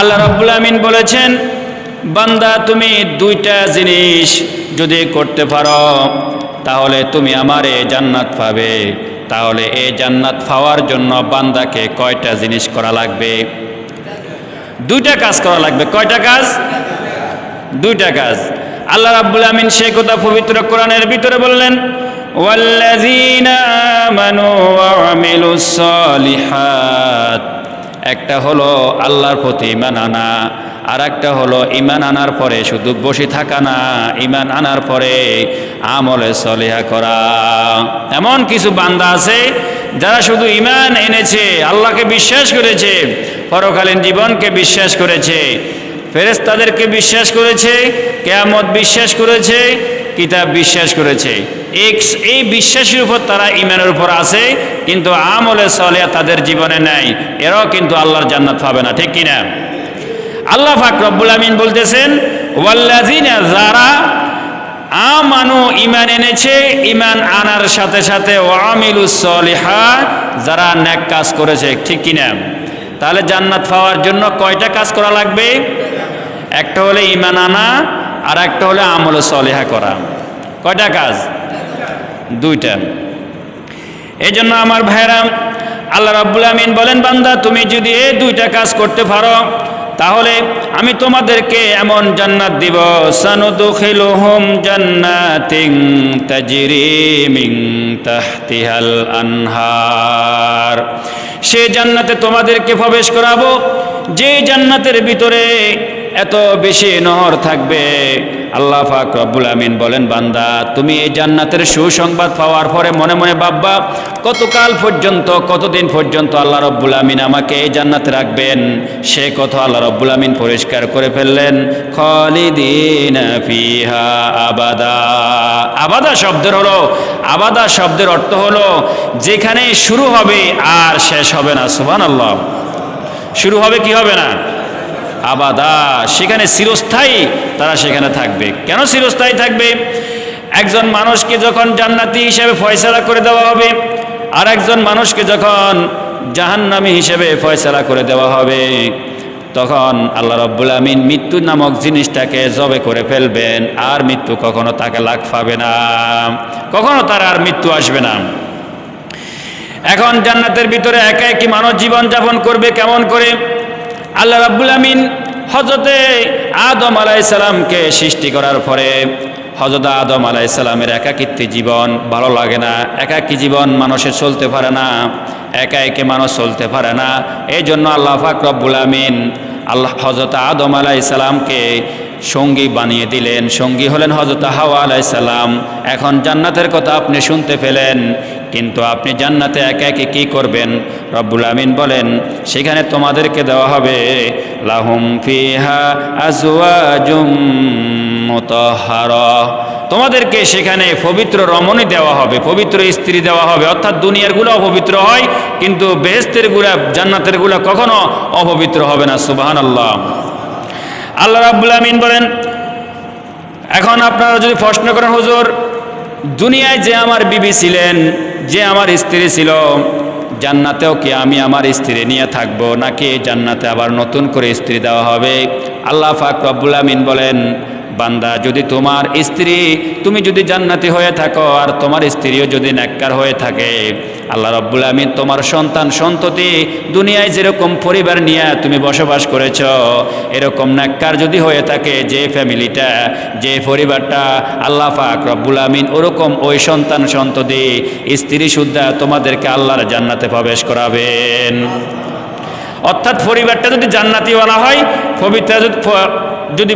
আল্লাহ রাব্বুল আমিন বলেছেন, বান্দা তুমি দুইটা জিনিস যদি করতে পারো তাহলে তুমি আমারে জান্নাত পাবে। তাহলে এই জান্নাত পাওয়ার জন্য বান্দাকে কয়টা জিনিস করা লাগবে? দুইটা কাজ করা লাগবে। কয়টা কাজ? দুইটা কাজ। আল্লাহ রাব্বুল আমিন সেই কথা পবিত্র কোরআনের ভিতরে বললেন, ওয়াল্লাযীনা আমানু ওয়া আমিলুস সালিহাত। একটা হলো আল্লাহর প্রতি ঈমান আনা, আর একটা হলো ঈমান আনার পরে শুধু বসে থাকা না, ঈমান আনার পরে আমলে সলিহা করা। এমন কিছু বান্দা আছে যারা শুধু ঈমান এনেছে, আল্লাহকে বিশ্বাস করেছে, পরকালীন জীবনকে বিশ্বাস করেছে, ফেরেশতাদেরকে বিশ্বাস করেছে, কিয়ামত বিশ্বাস করেছে, কিতাব বিশ্বাস করেছে। এই বিশ্বাসের উপর তারা ঈমানের উপর আছে, কিন্তু আমলে সলিহা তাদের জীবনে নাই। এরাও কিন্তু আল্লাহর জান্নাত পাবে না, ঠিক কিনা? আল্লাহ পাক রব্বুল আমিন বলতেছেন, ওয়াল্লাযিনা যারা আমানু ঈমান এনেছে, ঈমান আনার সাথে সাথে ওয়া আমিলুস সলিহাত, যারা নেক কাজ করেছে, ঠিক কিনা? তাহলে জান্নাত পাওয়ার জন্য কয়টা কাজ করা লাগবে? একটা হলে ঈমান আনা, আর একটা হলে আমল সলিহা করা। কয়টা কাজ? দুইটা। এই জন্য আমার ভাইরা, আল্লাহ রাব্বুল আমিন বলেন, বান্দা তুমি যদি এই দুইটা কাজ করতে পারো তাহলে আমি তোমাদেরকে এমন জান্নাত দিব, সানুদখিলুহুম জান্নাতিন তাজরি মিন তাহতিহাল আনহার। সেই জান্নাতে তোমাদেরকে প্রবেশ করাবো, যে জান্নাতের ভিতরে এত বেশি নহর থাকবে। আল্লাহ পাক রব্বুল আমিন বলেন, বান্দা তুমি এই জান্নাতের সুসংবাদ পাওয়ার পরে মনে মনে ভাববা, কতকাল পর্যন্ত, কতদিন পর্যন্ত আল্লাহ রব্বুল আমিন আমাকে এই জান্নাতে রাখবেন। সে কথা আল্লাহ রব্বুল আমিন পরিষ্কার করে ফেললেন, খালিদিনা ফিহা আবাদা। আবাদা শব্দের হলো, আবাদা শব্দের অর্থ হলো যেখানে শুরু হবে আর শেষ হবে না। সুবহানাল্লাহ। শুরু হবে, কি হবে না? আবাদা। সেখানে চিরস্থায়ী তারা সেখানে থাকবে। কেন চিরস্থায়ী থাকবে? একজন মানুষকে যখন জান্নাতি হিসেবে ফয়সালা করে দেওয়া হবে, আর একজন মানুষকে যখন জাহান্নামী হিসেবে ফয়সালা করে দেওয়া হবে, তখন আল্লাহ রাব্বুল আমিন মৃত্যু নামক জিনিসটাকে জবে করে ফেলবেন, আর মৃত্যু কখনো তাকে লাগ পাবে না, কখনো তার আর মৃত্যু আসবে না। এখন জান্নাতের ভিতরে একা একই মানুষ জীবন যাপন করবে কেমন করে? আল্লাহ রাব্বুল আমিন হযরতে আদম আলাইহিস সালামকে সৃষ্টি করার পরে হযরত আদম আলাইহিস সালামের একাকিত্ব জীবন ভালো লাগে না। একাকী জীবন মানুষের চলতে পারে না, একা একে মানুষ চলতে পারে না। এই জন্য আল্লাহ পাক রব্বুল আমিন হযরত আদম আলাইহিস সালামকে সঙ্গী বানিয়ে দিলেন। সঙ্গী হলেন হযরত হাওয়া আলাইহিস সালাম। এখন জান্নাতের কথা আপনি শুনতে পেলেন, কিন্তু আপনি জান্নাতে একা একে কী করবেন? রব্বুল আমিন বলেন, সেখানে তোমাদেরকে দেওয়া হবে লাহুম ফিহা আজওয়াজুম মুতাহহারা। তোমাদেরকে সেখানে পবিত্র রমণী দেওয়া হবে, পবিত্র স্ত্রী দেওয়া হবে। অর্থাৎ দুনিয়ার গুলো অপবিত্র হয়, কিন্তু বেহেশতের গুলা, জান্নাতের গুলা কখনো অপবিত্র হবে না। সুবহানাল্লাহ। আল্লাহ রাব্বুল আমিন বলেন, এখন আপনারা যদি প্রশ্ন করেন, হুজুর দুনিয়ায় যে আমার বিবি ছিলেন, যে আমার স্ত্রী ছিল, জান্নাতেও কি আমি আমার স্ত্রী নিয়ে থাকবো, নাকি জান্নাতে আবার নতুন করে স্ত্রী দেওয়া হবে? আল্লাহ পাক রব্বুল আমিন বলেন, বান্দা যদি তোমার স্ত্রী, তুমি যদি জান্নাতি হয়ে থাকো আর তোমার স্ত্রীও যদি নেককার হয়ে থাকে, আল্লাহ রাব্বুল আমিন তোমার সন্তান সন্ততি দুনিয়ায় যেরকম পরিবার নিয়ে তুমি বসবাস করেছ, এরকম নেককার যদি হয়ে থাকে যে ফ্যামিলিটা, যে পরিবারটা, আল্লাহ পাক রব্বুল আমিন ওরকম ওই সন্তান সন্ততি স্ত্রী সুদ্ধা তোমাদেরকে আল্লাহর জান্নাতে প্রবেশ করাবেন। অর্থাৎ পরিবারটা যদি জান্নাতিওয়ালা হয়, পবিত্র যদি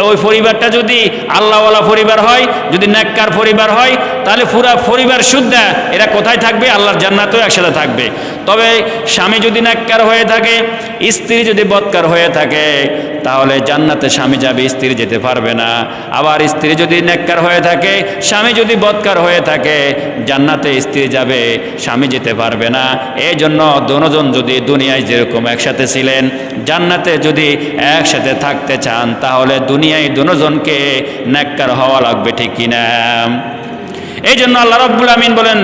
ওই পরিবারটা যদি আল্লাহওয়ালা পরিবার হয়, যদি নেককার পরিবার হয়, তাহলে পুরা পরিবার শুদ্ধা এরা কোথায় থাকবে? আল্লাহর জান্নাতেও একসাথে থাকবে। তবে স্বামী যদি নেককার হয়ে থাকে, স্ত্রী যদি বদকার হয়ে থাকে, তাহলে জান্নাতে স্বামী যাবে, স্ত্রী যেতে পারবে না। আবার স্ত্রী যদি নেককার হয়ে থাকে, স্বামী যদি বদকার হয়ে থাকে, জান্নাতে স্ত্রী যাবে, স্বামী যেতে পারবে না। এই জন্য দুজন যদি দুনিয়ায় যেরকম একসাথে ছিলেন, জান্নাতে যদি একসাথে থাকতে চান, তাহলে দুনিয়ায় দুজনকে নেককার হওয়া লাগবে, ঠিক কিনা? এই জন্য আল্লাহ রাব্বুল আমিন বলেন,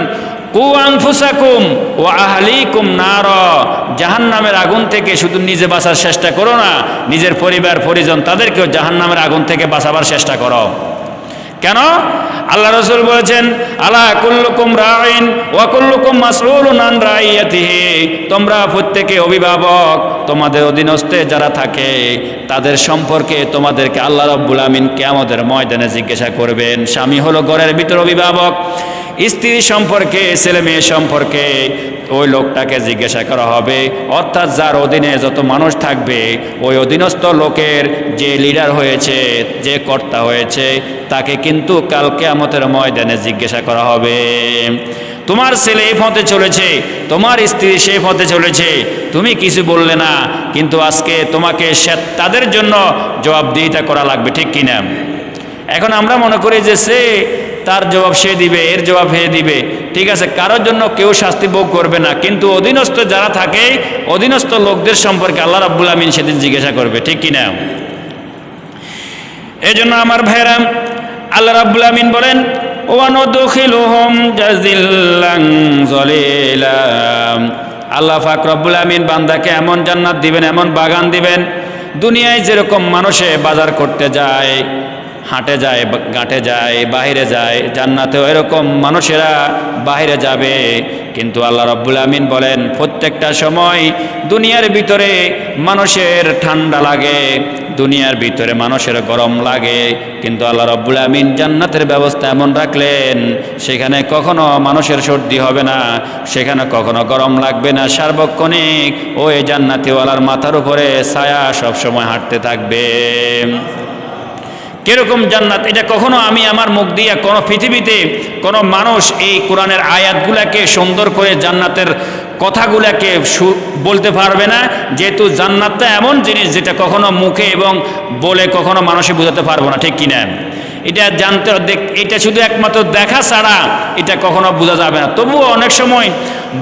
কু আনফুসাকুম ওয়া আহলিকুম নারা। জাহান্নামের আগুন থেকে শুধু নিজে বাঁচার চেষ্টা করো না, নিজের পরিবার পরিজন তাদেরকেও জাহান্নামের আগুন থেকে বাঁচাবার চেষ্টা করো। কেন? আল্লাহ রাসূল বলেছেন, আলা কুল্লুকুম রাঈন ওয়া কুল্লুকুম মাসউলুন আন রাইয়াতিহি, তোমরা প্রত্যেকে অভিভাবক, তোমাদের অধীনস্থে যারা থাকে তাদের সম্পর্কে তোমাদেরকে আল্লাহ রাব্বুল আমিন কিয়ামতের ময়দানে জিজ্ঞাসা করবেন। স্বামী হলো ঘরের ভিতর অভিভাবক, স্ত্রী সম্পর্কে, ছেলে মেয়ে সম্পর্কে ওই লোকটাকে জিজ্ঞাসা করা হবে। অর্থাৎ যার অধীনে যত মানুষ থাকবে ওই অধীনস্থ লোকের যে লিডার হয়েছে, যে কর্তা হয়েছে, তাকে কিন্তু কাল কিয়ামতের ময়দানে জিজ্ঞাসা করা হবে। তোমার ছেলে এই পথে চলেছে, তোমার স্ত্রী সেই পথে চলেছে, তুমি কিছু বললে না, কিন্তু আজকে তোমাকে তাদের জন্য জবাবদিহিতা করা লাগবে, ঠিক কিনা? এখন আমরা মনে করি যে সে তার জবাব সে দিবে, এর জবাব হে দিবে, ঠিক আছে, কারোর জন্য কেউ শাস্তি ভোগ করবে না, কিন্তু অধীনস্থ যারা থাকে অধীনস্থ লোকদের সম্পর্কে আল্লাহ রাব্বুল আমিন সেদিন জিজ্ঞাসা করবে, ঠিক কিনা? এই জন্য আমার ভাইরা, আল্লাহ রাব্বুল আমিন বলেন, ওয়ানুদখিলুহুম জাযিল্লান যালিলা, আল্লাহ পাক রব্বুল আমিন বান্দাকে এমন জান্নাত দিবেন, এমন বাগান দিবেন, দুনিয়ায় যেরকম মানুষে বাজার করতে যায়, হাটে যায়, ঘাটে যায়, বাহিরে যায়, জান্নাতেও এরকম মানুষেরা বাহিরে যাবে। কিন্তু আল্লাহ রাব্বুল আমিন বলেন, প্রত্যেকটা সময় দুনিয়ার ভিতরে মানুষের ঠান্ডা লাগে, দুনিয়ার ভিতরে মানুষের গরম লাগে, কিন্তু আল্লাহ রাব্বুল আমিন জান্নাতের ব্যবস্থা এমন রাখলেন, সেখানে কখনো মানুষের সর্দি হবে না, সেখানে কখনো গরম লাগবে না, সার্বক্ষণিক ওই জান্নাতিওয়ালার মাথার উপরে ছায়া সবসময় হাঁটতে থাকবে। কিরকম জান্নাত, এটা কখনো আমি আমার মুখ দিয়ে কোনো পৃথিবীতে কোনো মানুষ এই কোরআনের আয়াতগুলাকে সুন্দর করে জান্নাতের কথাগুলাকে বলতে পারবে না, যেহেতু জান্নাতটা এমন জিনিস যেটা কখনো মুখে এবং বলে কখনো মানুষে বোঝাতে পারবো না, ঠিক কিনা? এটা জানতে, এটা শুধু একমাত্র দেখা ছাড়া এটা কখনো বোঝা যাবে না। তবুও অনেক সময়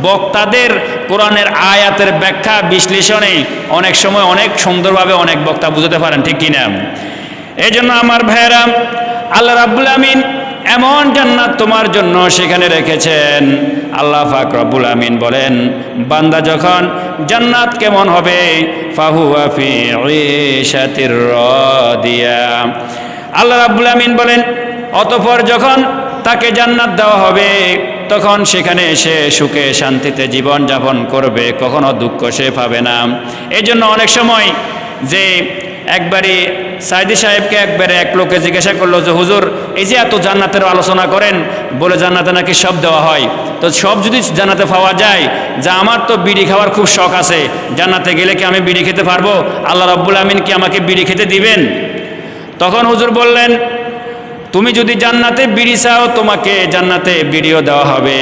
বক্তাদের কোরআনের আয়াতের ব্যাখ্যা বিশ্লেষণে অনেক সময় অনেক সুন্দরভাবে অনেক বক্তা বুঝাতে পারেন, ঠিক কিনা? এই জন্য আমার ভাইয়েরা, আল্লাহ রাব্বুল আমিন এমন জান্নাত তোমার জন্য সেখানে রেখেছেন। আল্লাহ পাক রব্বুল আমিন বলেন, বান্দা যখন জান্নাত কেমন হবে, ফাহুয়া ফি ঈশাতির রাদিয়া, আল্লাহ রাব্বুল আমিন বলেন, অতঃপর যখন তাকে জান্নাত দেওয়া হবে তখন সেখানে সে সুখে শান্তিতে জীবন যাপন করবে, কখনো দুঃখ সে পাবে না। এই জন্য অনেক সময় যে একবারে সাইদি সাহেবকে একবারে এক লোকে জিজ্ঞাসা করলো যে, হুজুর এই যে এত জান্নাতের আলোচনা করেন, বলে জান্নাতে নাকি সব দেওয়া হয়, তো সব যদি জান্নাতে পাওয়া যায়, যা আমার তো বিড়ি খাওয়ার খুব শখ আছে, জান্নাতে গেলে কি আমি বিড়ি খেতে পারবো? আল্লাহ রাব্বুল আমিন কি আমাকে বিড়ি খেতে দিবেন? তখন হুজুর বললেন, তুমি যদি জান্নাতে বিড়ি চাও, তোমাকে জান্নাতে বিড়িও দেওয়া হবে,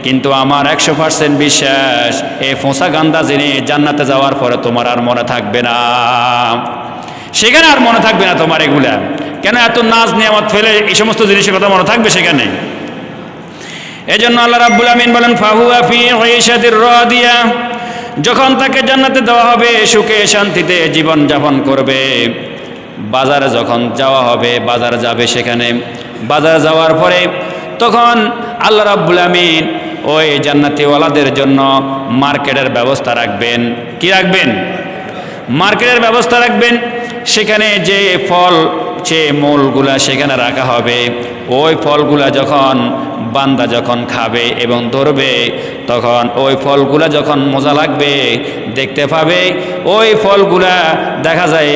কিন্তু আমার 100% বিশ্বাস, এই ফোঁসা গান্দা জিনিস জান্নাতে যাওয়ার পরে তোমার আর মনে থাকবে না, সেখানে আর মনে থাকবে না তোমার এগুলা। কেন? এত নাজ নিয়ামত ফেলে এই সমস্ত জিনিসের কথা মনে থাকবে সেখানে। এই জন্য আল্লাহ রাব্বুল আমিন বলেন, ফাহুয়া ফি ঈশাতির রাদিয়া, যখন তাকে জান্নাতে দেওয়া হবে সুখে শান্তিতে জীবন যাপন করবে। বাজারে যখন যাওয়া হবে, বাজার যাবে, সেখানে বাজার যাওয়ার পরে তখন আল্লাহ রাব্বুল আমিন ওই জান্নাতিওয়ালাদের জন্য মার্কেটের ব্যবস্থা রাখবেন। কি রাখবেন? মার্কেটের ব্যবস্থা রাখবেন। সেখানে যে ফল, যে মূলগুলা সেখানে রাখা হবে, ওই ফলগুলা যখন বান্দা যখন খাবে এবং ধরবে, তখন ওই ফলগুলা যখন মজা লাগবে, দেখতে পাবে ওই ফলগুলা দেখা যায়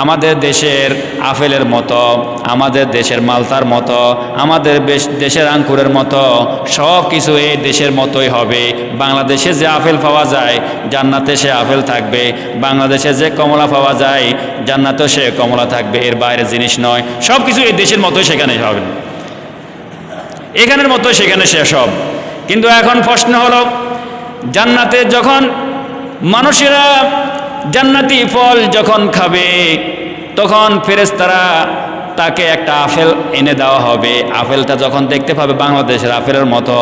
আমাদের দেশের আপেলের মতো, আমাদের দেশের মালতার মতো, আমাদের দেশের আঙ্কুরের মতো, সব কিছু এই দেশের মতোই হবে। বাংলাদেশে যে আপেল পাওয়া যায় জান্নাতে সে আপেল থাকবে, বাংলাদেশে যে কমলা পাওয়া যায় জান্নাতেও সে কমলা থাকবে, এর বাইরে জিনিস নয়, সব কিছু এই দেশের মতোই সেখানে হবে, এখানের মতো সেখানে সে সব। কিন্তু এখন প্রশ্ন হলো, জান্নাতে যখন মানুষেরা জান্নাতি ফল যখন খাবে, তখন ফেরেশতারা তাকে একটা আপেল এনে দেওয়া হবে। আপেলটা যখন দেখতে পাবে বাংলাদেশের আপেলের মতো,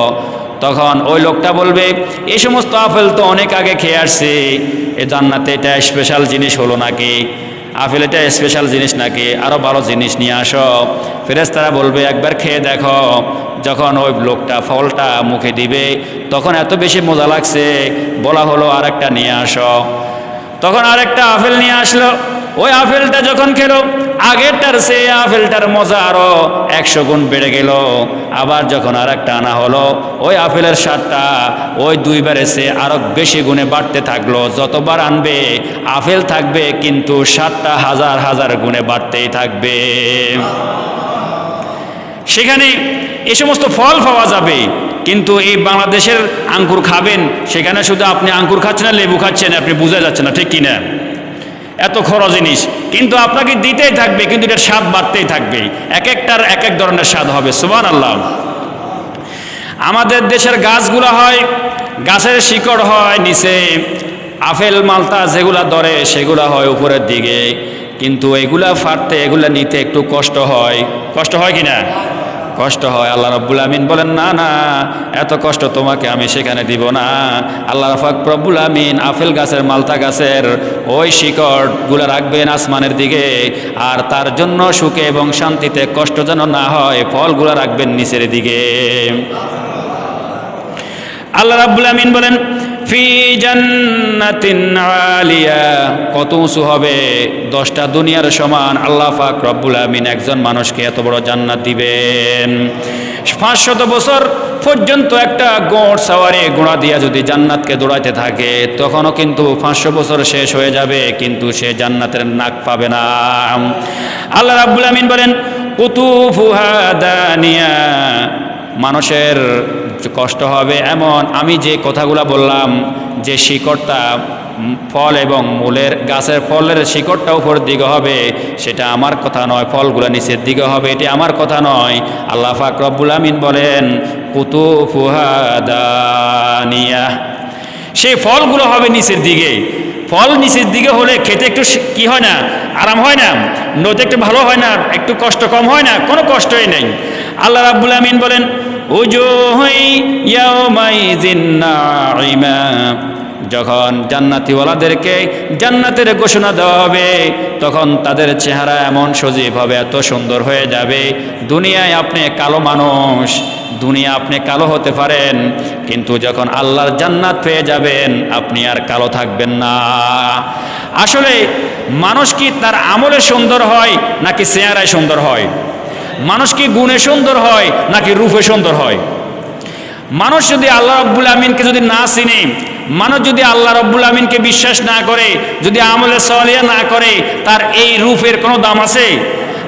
তখন ওই লোকটা বলবে, এই সমস্ত আপেল তো অনেক আগে খেয়ে আসছে, এ জান্নাতে এটা স্পেশাল জিনিস হলো নাকি? আপেল এটা স্পেশাল জিনিস নাকি, আরও ভালো জিনিস নিয়ে আসো। ফেরেশতারা বলবে একবার খেয়ে দেখো। যখন ওই লোকটা ফলটা মুখে দিবে তখন এত বেশি মজা লাগছে, বলা হলো আরেকটা নিয়ে আসো। তখন আরেকটা আপেল নিয়ে আসলো। ওই আপেলটা যখন খেলো আগেরটার সে আপেলটার মজা আরো 100 গুণ বেড়ে গেল। আবার যখন আরেকটা আনা হলো ওই আপেলের স্বাদটা ওই দুইবারে সে আরো বেশি গুণে বাড়তে থাকলো। যতবার আনবে আপেল থাকবে কিন্তু স্বাদটা হাজার হাজার গুণে বাড়তেই থাকবে। সেখানে এই সমস্ত ফল পাওয়া যাবে, কিন্তু এই বাংলাদেশের আঙ্গুর খাবেন, সেখানে শুধু আপনি আঙ্গুর খাচ্ছেন না লেবু খাচ্ছেন, আপনি বোঝা যাচ্ছে না, ঠিক কিনা? এত খরচ জিনিস, কিন্তু আপনাকে দিতেই থাকবে, কিন্তু এটার স্বাদ বাড়তেই থাকবে। এক একটার এক এক ধরনের স্বাদ হবে। সুবহানাল্লাহ। আমাদের দেশের গাছগুলো হয়, গাছের শিকড় হয় নিচে, আপেল মালতা যেগুলা ধরে সেগুলা হয় উপরের দিকে, কিন্তু এগুলা ফাটতে এগুলা নিতে একটু কষ্ট হয়। কষ্ট হয় কিনা? কষ্ট হয়। আল্লাহ রাব্বুল আমিন বলেন না না, এত কষ্ট তোমাকে আমি সেখানে দিব না। আল্লাহ পাক রব্বুল আমিন আপেল গাছের মালতা গাছের ওই শিকড়গুলো রাখবেন আসমানের দিকে, আর তার জন্য সুখে এবং শান্তিতে কষ্ট যেন না হয় ফলগুলো রাখবেন নিচের দিকে। আল্লাহ রাব্বুল আমিন বলেন ফি জান্নাতিন আলিয়া, কত উঁচু হবে, 10টা দুনিয়ার সমান। আল্লাহ পাক রব্বুল আমিন একজন মানুষকে এত বড় জান্নাত দিবেন। 500 বছর পর্যন্ত একটা গোড় সাওয়ারি ঘোড়া দিয়া যদি জান্নাতকে দৌড়াইতে থাকে তখনও কিন্তু 500 বছর শেষ হয়ে যাবে, কিন্তু সে জান্নাতের নাক পাবে না। আল্লাহ রাব্বুল আমিন বলেন কুতুফুহা দানিয়া, মানুষের কষ্ট হবে এমন, আমি যে কথাগুলো বললাম যে শিকড়টা ফল এবং মূলের গাছের ফলের শিকড়টা উপরের দিকে হবে, সেটা আমার কথা নয়, ফলগুলো নিচের দিকে হবে, এটি আমার কথা নয়। আল্লাহ পাক রব্বুল আমিন বলেন কুতুফুহা দানিয়া, সেই ফলগুলো হবে নিচের দিকে। ফল নিচের দিকে হলে খেতে একটু কি হয় না, আরাম হয় না, নতে একটু ভালো হয় না, একটু কষ্ট কম হয় না, কোনো কষ্টই নেই। আল্লাহ রাব্বুল আমিন বলেন যখন জান্নাতীওয়ালাদেরকে জান্নাতের ঘোষণা দেওয়া হবে তখন তাদের চেহারা এমন সজীব হবে, এত সুন্দর হয়ে যাবে। দুনিয়ায় আপনি কালো মানুষ, দুনিয়া আপনি কালো হতে পারেন, কিন্তু যখন আল্লাহর জান্নাত পেয়ে যাবেন আপনি আর কালো থাকবেন না। আসলে মানুষ কি তার আমলে সুন্দর হয় নাকি চেহারায় সুন্দর হয়? মানুষ কি গুণে সুন্দর হয় নাকি রূপে সুন্দর হয়? মানুষ যদি আল্লাহ রাব্বুল আমিনকে যদি না চিনে, মানুষ যদি আল্লাহ রাব্বুল আমিনকে বিশ্বাস না করে, যদি আমলে সালিহা না করে, তার এই রূপের কোনো দাম আছে?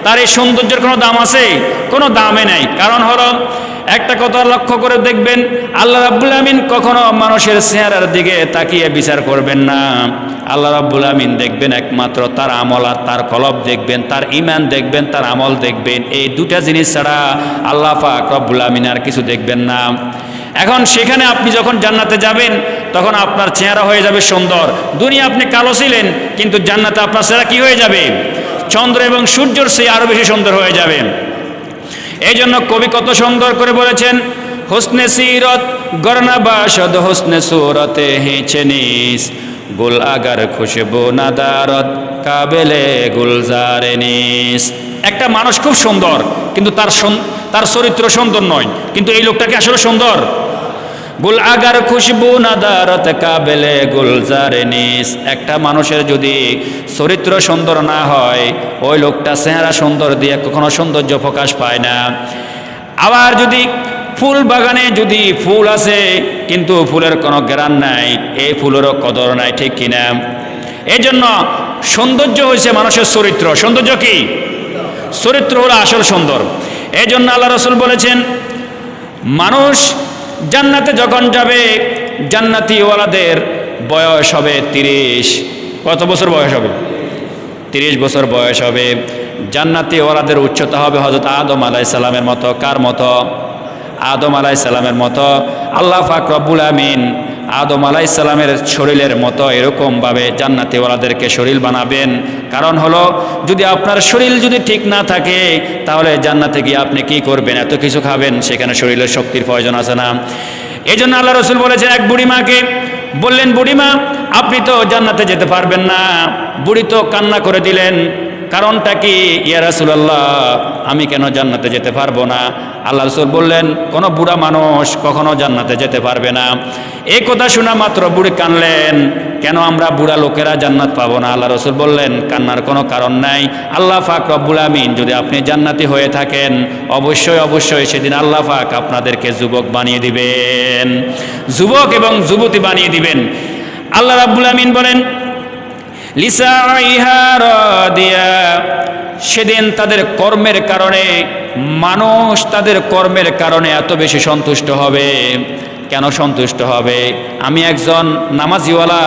তার এই সৌন্দর্যের কোনো দাম আছে? কোনো দামে নাই। কারণ হলো একটা কথা লক্ষ্য করে দেখবেন, আল্লাহ রাব্বুল আমিন কখনো মানুষের চেহারার দিকে তাকিয়ে বিচার করবেন না। আল্লাহ রাব্বুল আমিন দেখবেন একমাত্র তার আমল আর তার কলব দেখবেন, তার ঈমান দেখবেন, তার আমল দেখবেন। এই দুটা জিনিস ছাড়া আল্লাহ পাক রব্বুল আমিন আর কিছু দেখবেন না। এখন সেখানে আপনি যখন জান্নাতে যাবেন তখন আপনার চেহারা হয়ে যাবে সুন্দর। দুনিয়া আপনি কালো ছিলেন, কিন্তু জান্নাতে আপনার চেহারা কি হয়ে যাবে? চন্দ্র এবং সূর্যের চেয়ে আরো বেশি সুন্দর হয়ে যাবে। এই জন্য কবি কত সুন্দর করে বলেছেন, হুসনে সিরত গরনা বাসদ হুসনে সুরতে হেঁচে নিস, গুল আগার খুশবু নাদারত কাবেলে গুলজারে নিস। একটা মানুষ খুব সুন্দর কিন্তু তার চরিত্র সুন্দর নয়, কিন্তু এই লোকটা কি আসলে সুন্দর? গুল আগার খুশবু নাদারত কাবেলে গুলজারে নিস। একটা মানুষের যদি চরিত্র সুন্দর না হয় ওই লোকটা চেহারা সুন্দর দিয়ে কখনো সৌন্দর্য প্রকাশ পায় না। আবার যদি ফুল বাগানে যদি ফুল আছে কিন্তু ফুলের কোনো ঘ্রাণ নাই, এই ফুলেরও কদর নাই, ঠিক কিনা? এই জন্য সৌন্দর্য হয়েছে মানুষের চরিত্র। সৌন্দর্য কি? চরিত্র হলো আসল সুন্দর। এই জন্য আল্লাহ রাসূল বলেছেন মানুষ জান্নাতে যখন যাবে জান্নাতীওয়ালাদের বয়স হবে 30। কত বছর বয়স হবে? 30 বছর বয়স হবে। জান্নাতীওয়ালাদের উচ্চতা হবে হযরত আদম আলাইহিস সালামের মতো। কার মতো? আদম আলাইহিস সালামের মতো। আল্লাহ পাক রব্বুল আমিন আদম আলাইহিস সালামের শরীরের মতো এরকমভাবে জান্নাতীওয়ালাদেরকে শরীর বানাবেন। কারণ হলো যদি আপনার শরীর যদি ঠিক না থাকে তাহলে জান্নাতে গিয়ে আপনি কি করবেন? এত কিছু খাবেন, সেখানে শরীরের শক্তির প্রয়োজন আছে না? এই জন্য আল্লাহ রাসূল বলেছেন এক বুড়ি মাকে বললেন, বুড়িমা আপনি তো জান্নাতে যেতে পারবেন না। বুড়ি তো কান্না করে দিলেন, কারণটা কি ইয়া রাসূলুল্লাহ, আমি কেন জান্নাতে যেতে পারবো না? আল্লাহ রাসূল বললেন, কোনো বুড়া মানুষ কখনো জান্নাতে যেতে পারবে না। এই কথা শোনা মাত্র বুড়ি কানলেন, কেন আমরা বুড়া লোকেরা জান্নাত পাবো না? আল্লাহ রাসূল বললেন, কান্নার কোনো কারণ নাই। আল্লাহ পাক রব্বুল আমিন যদি আপনি জান্নাতি হয়ে থাকেন, অবশ্যই অবশ্যই সেদিন আল্লাহ পাক আপনাদেরকে যুবক বানিয়ে দিবেন, যুবক এবং যুবতী বানিয়ে দিবেন। আল্লাহ রাব্বুল আমিন বলেন, লিসাইহা রাদিয়া, সেদিন তাদের কর্মের কারণে, মানুষ তাদের কর্মের কারণে এত বেশি সন্তুষ্ট হবে। কেন সন্তুষ্ট হবে? আমি একজন নামাজিওয়ালা,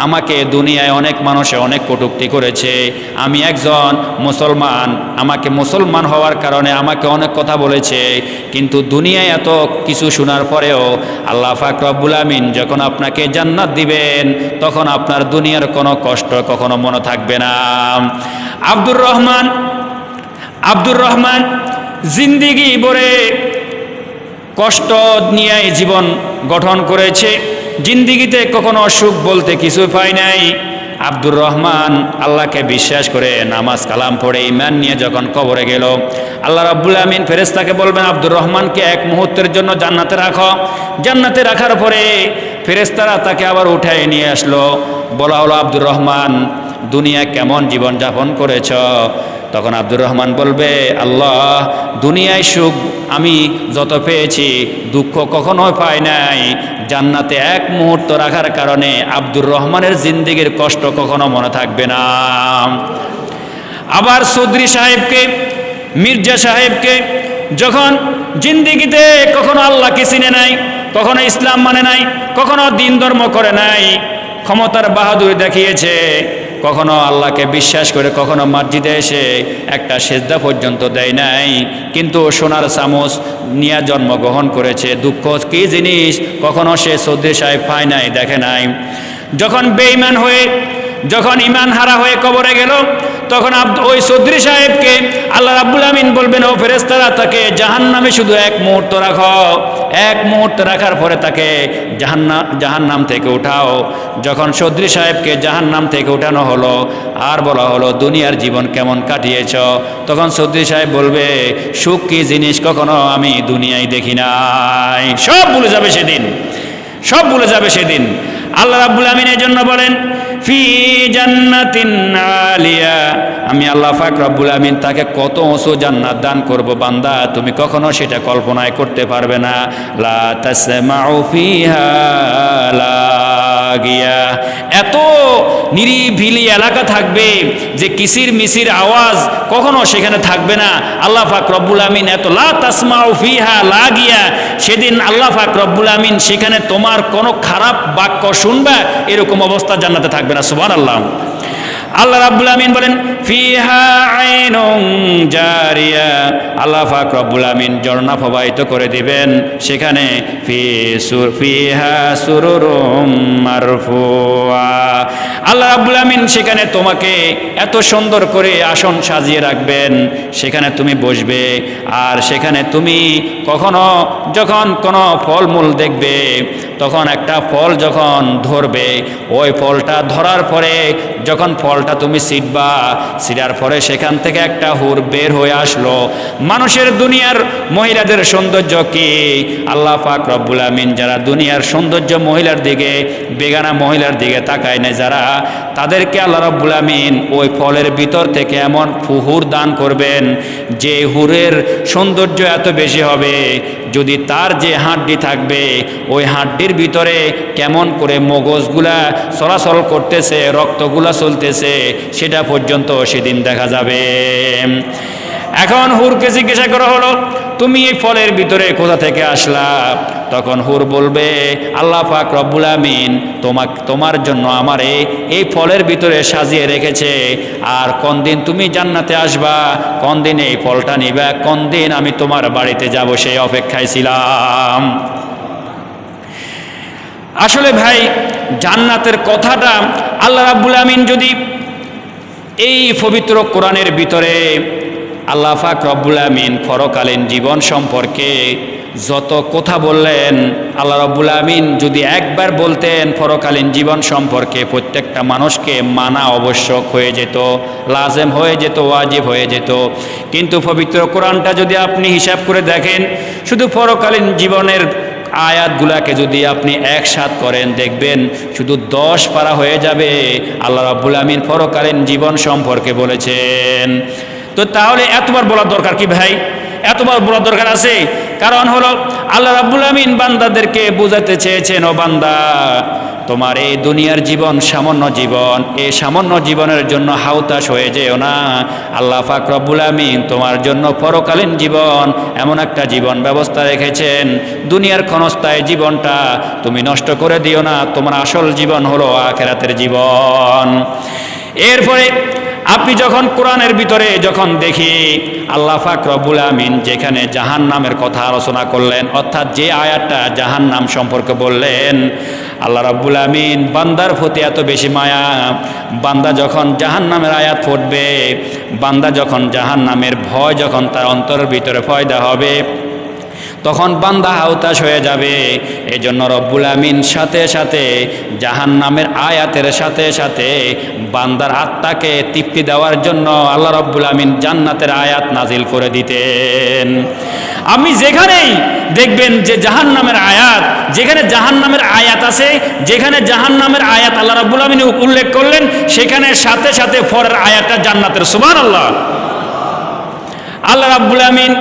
আমাকে দুনিয়ায় অনেক মানুষে অনেক কটূক্তি করেছে। আমি একজন মুসলমান, আমাকে মুসলমান হওয়ার কারণে আমাকে অনেক কথা বলেছে। কিন্তু দুনিয়ায় এত কিছু শোনার পরেও আল্লাহ পাক রব্বুল আমিন যখন আপনাকে জান্নাত দিবেন, তখন আপনার দুনিয়ার কোনো কষ্ট কখনো মনে থাকবে না। আব্দুর রহমান জিন্দিগি ভরে কষ্ট নিয়ে জীবন গঠন করেছে, জিন্দিগিতে কখনো সুখ বলতে কিছু পায় নাই। আব্দুর রহমান আল্লাহকে বিশ্বাস করে নামাজ কালাম পড়ে ঈমান নিয়ে যখন কবরে গেল, আল্লাহ রাব্বুল আমিন ফেরেশতাকে বলবেন, আব্দুর রহমানকে এক মুহূর্তের জন্য জান্নাতে রাখো। জান্নাতে রাখার পরে ফেরেশতারা তাকে আবার উঠায় নিয়ে আসলো। বলা হলো, আব্দুর রহমান দুনিয়া কেমন জীবন যাপন করেছ? তখন আব্দুর রহমান বলবে, আল্লাহ দুনিয়ায় সুখ আমি যত পেয়েছি, দুঃখ কখনো পাই নাই। জান্নাতে এক মুহূর্ত রাখার কারণে আব্দুর রহমানের জিন্দেগির কষ্ট কখনো মনে থাকবে না। আবার চৌধুরী সাহেবকে, মির্জা সাহেবকে যখন জিন্দেগিতে কখনো আল্লাহকে চিনে নাই, কখনো ইসলাম মানে নাই, কখনো দিন ধর্ম করে নাই, ক্ষমতার বাহাদুরি দেখিয়েছে, কখনো আল্লাহকে বিশ্বাস করে কখনো মসজিদে এসে একটা সেজদা পর্যন্ত দেয় নাই, কিন্তু সোনার চামচ নিয়ে জন্মগ্রহণ করেছে। দুঃখ কি জিনিস কখনো সে চৌধুরী সাহেব পায় নাই, দেখে নাই। যখন বেঈমান হয়ে, যখন ঈমান হারা হয়ে কবরে গেল, তখন ওই চৌধুরী সাহেবকে আল্লাহ রাব্বুল আমিন বলবেন, ও ফেরেশতারা তাকে জাহান্নামে শুধু এক মুহূর্ত রাখো। এক মুহূর্ত রাখার পরে তাকে জাহান্নাম থেকে উঠাও। যখন চৌধুরী সাহেবকে জাহান্নাম থেকে উঠানো হলো, আর বলা হলো দুনিয়ার জীবন কেমন কাটিয়েছ, তখন চৌধুরী সাহেব বলবে, সুখ কি জিনিস কখনো আমি দুনিয়ায় দেখি নাই। সব ভুলে যাবে সেদিন, সব ভুলে যাবে সেদিন। আল্লাহ রাব্বুল আমিন এই জন্য বলেন, ফি জান্নাতিন আলিয়া, আমি আল্লাহ পাক রব্বুল আমিন তাকে কত উঁচু জান্নাত দান করব বান্দা, তুমি কখনো সেটা কল্পনায় করতে পারবে না। লা তাসমাউ ফিহা লাগিয়া, এত নিরিবিলি এলাকা থাকবে যে কিসির মিসির আওয়াজ কখনো সেখানে থাকবে না। আল্লাহ পাক রব্বুল আমিন এত, লা তাসমাউ ফিহা লাগিয়া, সেদিন আল্লাহ পাক রব্বুল আমিন সেখানে তোমার কোনো খারাপ বাক্য শুনবা এরকম অবস্থা জান্নাতে থাকবে না। সুবহানাল্লাহ। আল্লাহ রাব্বুল আমিন বলেন, ফিহা আইনুন জারিয়া, আল্লাহ পাক রব্বুল আমিন ঝর্ণা প্রবাহিত করে দিবেন সেখানে। ফিহা সুরুরুম মারফুয়া, আল্লাহ রাব্বুল আমিন সেখানে তোমাকে এত সুন্দর করে আসন সাজিয়ে রাখবেন, সেখানে তুমি বসবে। আর সেখানে তুমি কখনো যখন কোনো ফলমূল দেখবে, তখন একটা ফল যখন ধরবে, ওই ফলটা ধরার পরে যখন ফলটা তুমি ছিটবা, ছিটার পরে সেখান থেকে একটা হুর বের হয়ে আসলো। মানুষের দুনিয়ার মহিলাদের সৌন্দর্য কি? আল্লাহ পাক রব্বুল আমিন যারা দুনিয়ার সৌন্দর্য মহিলার দিকে, বেগানা মহিলার দিকে তাকায় না যারা, তাদেরকে আল্লাহ রব্বুল আমিন ওই ফলের ভিতর থেকে এমন হুর দান করবেন যে হুরের সৌন্দর্য এত বেশি হবে, যদি তার যে হাড্ডি থাকবে ওই হাড্ডির ভিতরে কেমন করে মগজগুলা চলাচল করতেছে, রক্তগুলা চলতেছে, সেটা পর্যন্ত সেদিন দেখা যাবে। এখন হুরকে জিজ্ঞাসা করা হলো, তুমি এই ফলের ভিতরে কোথা থেকে আসলা? তখন হুর বলবে, আল্লাহ পাক রব্বুল আমিন তোমার জন্য আমার এই ফলের ভিতরে সাজিয়ে রেখেছে। আর কোন দিন তুমি জান্নাতে আসবা, কোন দিন এই ফলটা নিবা, কোন দিন আমি তোমার বাড়িতে যাব, সেই অপেক্ষায় ছিলাম। আসলে ভাই, জান্নাতের কথাটা আল্লাহ রাব্বুল আমিন যদি এই পবিত্র কোরআনের ভিতরে আল্লাহ পাক রব্বুল আমিন পরকালীন জীবন সম্পর্কে যত কথা বললেন, আল্লাহ রাব্বুল আমিন যদি একবার বলতেন পরকালীন জীবন সম্পর্কে, প্রত্যেকটা মানুষকে মানা আবশ্যক হয়ে যেত, লাজেম হয়ে যেত, ওয়াজিব হয়ে যেত। কিন্তু পবিত্র কোরআনটা যদি আপনি হিসাব করে দেখেন, শুধু পরকালীন জীবনের আয়াতগুলাকে যদি আপনি একসাথ করেন, দেখবেন শুধু 10 পারা হয়ে যাবে আল্লাহ রাব্বুল আমিন পরকালীন জীবন সম্পর্কে বলেছেন। তো তাহলে এতবার বলার দরকার কি ভাই? এতবার বলার দরকার আছে? কারণ হলো আল্লাহ রাব্বুল আমিন বান্দাদেরকে বোঝাতে চেয়েছেন, ও বান্দা, তোমার এই দুনিয়ার জীবন সামান্য জীবন, এই সামান্য জীবনের জন্য হাউতাশ হয়ে যেও না। আল্লাহ পাক রব্বুল আমিন তোমার জন্য পরকালীন জীবন, এমন একটা জীবন ব্যবস্থা রেখেছেন। দুনিয়ার ক্ষণস্থায়ী জীবনটা তুমি নষ্ট করে দিও না, তোমার আসল জীবন হলো আখিরাতের জীবন। এরপরে আপনি যখন কোরআনের ভিতরে যখন দেখি আল্লাহ পাক রব্বুল আমিন যেখানে জাহান্নামের কথা আলোচনা করলেন, অর্থাৎ যে আয়াতটা জাহান্নাম সম্পর্কে বললেন, আল্লাহ রাব্বুল আমিন বান্দার প্রতি এত বেশি মায়া, বান্দা যখন জাহান্নামের আয়াত পড়বে, বান্দা যখন জাহান্নামের ভয় যখন তার অন্তরের ভিতরে পয়দা হবে, তখন বান্দা হাউতাশ হয়ে যাবে। এই জন্য রব্বুল আমিন সাথে সাথে জাহান্নামের আয়াতের সাথে সাথে বান্দার আত্মাকে তৃপ্তি দেওয়ার জন্য আল্লাহ রব্বুল আমিন জান্নাতের আয়াত নাজিল করে দিতেন। আপনি যেখানেই দেখবেন যে জাহান্নামের আয়াত, যেখানে জাহান্নামের আয়াত আছে, যেখানে জাহান্নামের আয়াত আল্লাহ রাব্বুল আমিন উল্লেখ করলেন, সেখানে সাথে সাথে পরের আয়াতটা জান্নাতের। সুবহানাল্লাহ। আল্লাহ রাব্বুল আমিন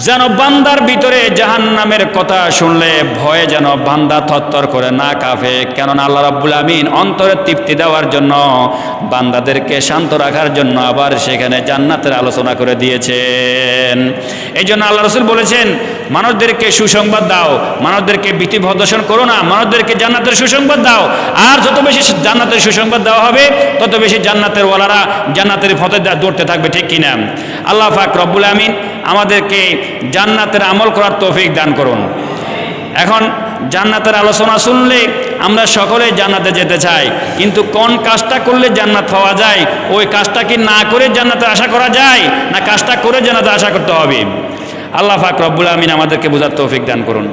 যেন বান্দার ভিতরে জাহান্নামের কথা শুনলে ভয়ে যেন বান্দা থরথর করে না কাঁপে। কেননা আল্লাহ রাব্বুল আমিন অন্তরে তৃপ্তি দেওয়ার জন্য, বান্দাদেরকে শান্ত রাখার জন্য আবার সেখানে জান্নাতের আলোচনা করে দিয়েছেন। এই জন্য আল্লাহ রাসূল বলেছেন, মানুষদেরকে সুসংবাদ দাও, মানুষদেরকে ভীতি প্রদর্শন করো না, মানুষদেরকে জান্নাতের সুসংবাদ দাও। আর যত বেশি জান্নাতের সুসংবাদ দেওয়া হবে, তত বেশি জান্নাতের ওয়ালারা জান্নাতের পথে দৌড়তে থাকবে, ঠিক কিনা? আল্লাহ পাক রব্বুল আমিন আমাদেরকে জান্নাতের আমল করার তৌফিক দান করুন। এখন জান্নাতের আলোচনা শুনলে আমরা সকলে জান্নাতে যেতে চাই, কিন্তু কোন কাজটা করলে জান্নাত পাওয়া যায়? ওই কাজটা কি না করে জান্নাতে আশা করা যায়, না কাজটা করে জান্নাতে আশা করতে হবে? আল্লাহ পাক রব্বুল আমিন আমাদেরকে বোঝার তৌফিক দান করুন।